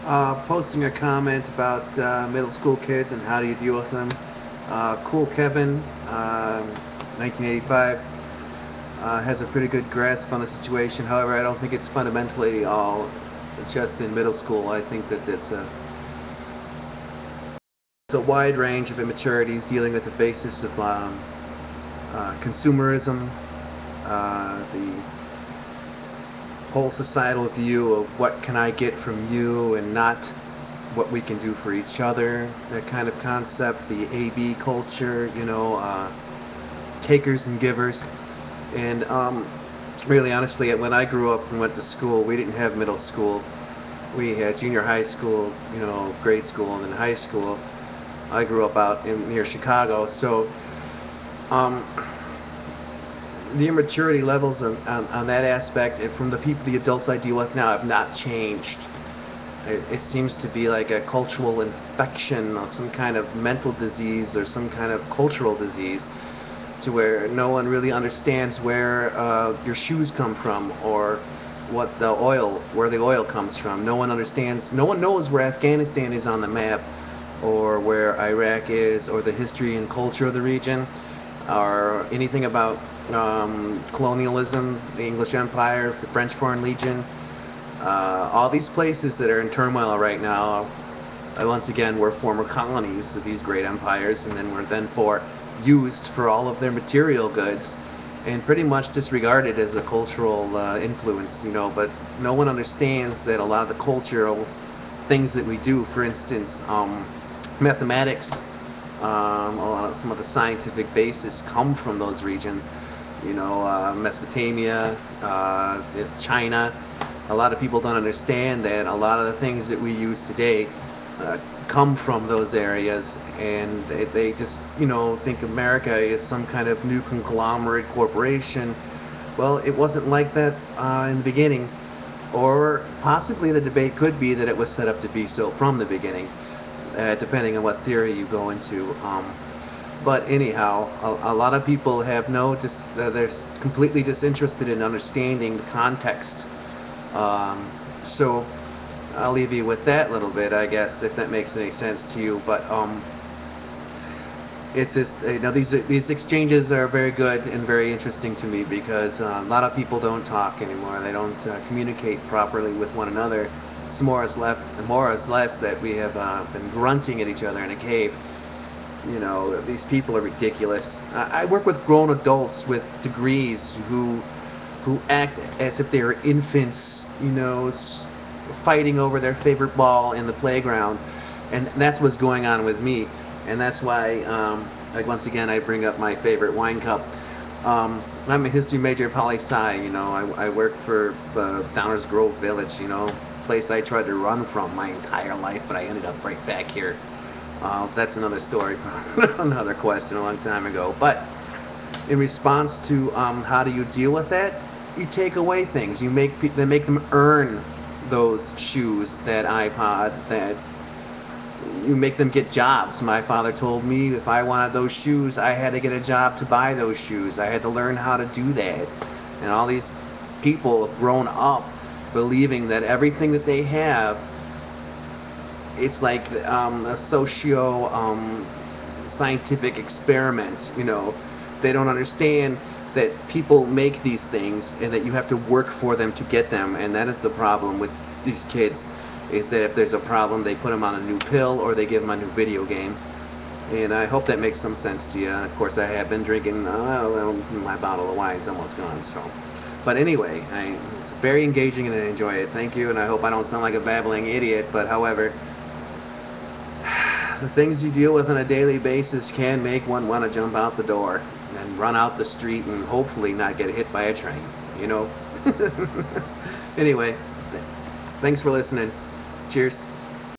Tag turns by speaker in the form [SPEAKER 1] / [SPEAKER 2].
[SPEAKER 1] Posting a comment about middle school kids and how do you deal with them. Cool Kevin, 1985, has a pretty good grasp on the situation. However, I don't think it's fundamentally all just in middle school. I think that it's a wide range of immaturities dealing with the basis of consumerism, the whole societal view of what can I get from you and not what we can do for each other, that kind of concept, the AB culture, takers and givers. And really honestly, when I grew up and went to school, we didn't have middle school. We had junior high school, grade school, and then high school. I grew up out near Chicago, so the immaturity levels on that aspect and from the adults I deal with now have not changed. It seems to be like a cultural infection of some kind of mental disease or some kind of cultural disease, to where no one really understands where your shoes come from or where the oil comes from. No one understands, no one knows where Afghanistan is on the map, or where Iraq is, or the history and culture of the region, or anything about colonialism, the English Empire, the French Foreign Legion, all these places that are in turmoil right now, once again, were former colonies of these great empires, and then were used for all of their material goods, and pretty much disregarded as a cultural influence, but no one understands that a lot of the cultural things that we do, for instance, mathematics, some of the scientific basis come from those regions. Mesopotamia, China. A lot of people don't understand that a lot of the things that we use today come from those areas, and they just think America is some kind of new conglomerate corporation. Well, it wasn't like that in the beginning, or possibly the debate could be that it was set up to be so from the beginning, depending on what theory you go into. But anyhow, a lot of people have they're completely disinterested in understanding the context. So I'll leave you with that little bit, I guess, if that makes any sense to you. But it's just, these exchanges are very good and very interesting to me, because a lot of people don't talk anymore. They don't communicate properly with one another. It's more or less that we have been grunting at each other in a cave. These people are ridiculous. I work with grown adults with degrees who act as if they are infants, fighting over their favorite ball in the playground, and that's what's going on with me. And that's why, once again, I bring up my favorite wine cup. I'm a history major at poli-sci. I work for Downers Grove Village, place I tried to run from my entire life, but I ended up right back here. That's another story for another question a long time ago. But in response to how do you deal with that, you take away things. You make them earn those shoes, that iPod, that you make them get jobs. My father told me if I wanted those shoes, I had to get a job to buy those shoes. I had to learn how to do that. And all these people have grown up believing that everything that they have, it's like a scientific experiment. They don't understand that people make these things and that you have to work for them to get them. And that is the problem with these kids, is that if there's a problem, they put them on a new pill or they give them a new video game. And I hope that makes some sense to you. And of course, I have been drinking, my bottle of wine's almost gone, so. But anyway, it's very engaging and I enjoy it. Thank you, and I hope I don't sound like a babbling idiot, but however, the things you deal with on a daily basis can make one want to jump out the door and run out the street and hopefully not get hit by a train, Anyway, thanks for listening. Cheers.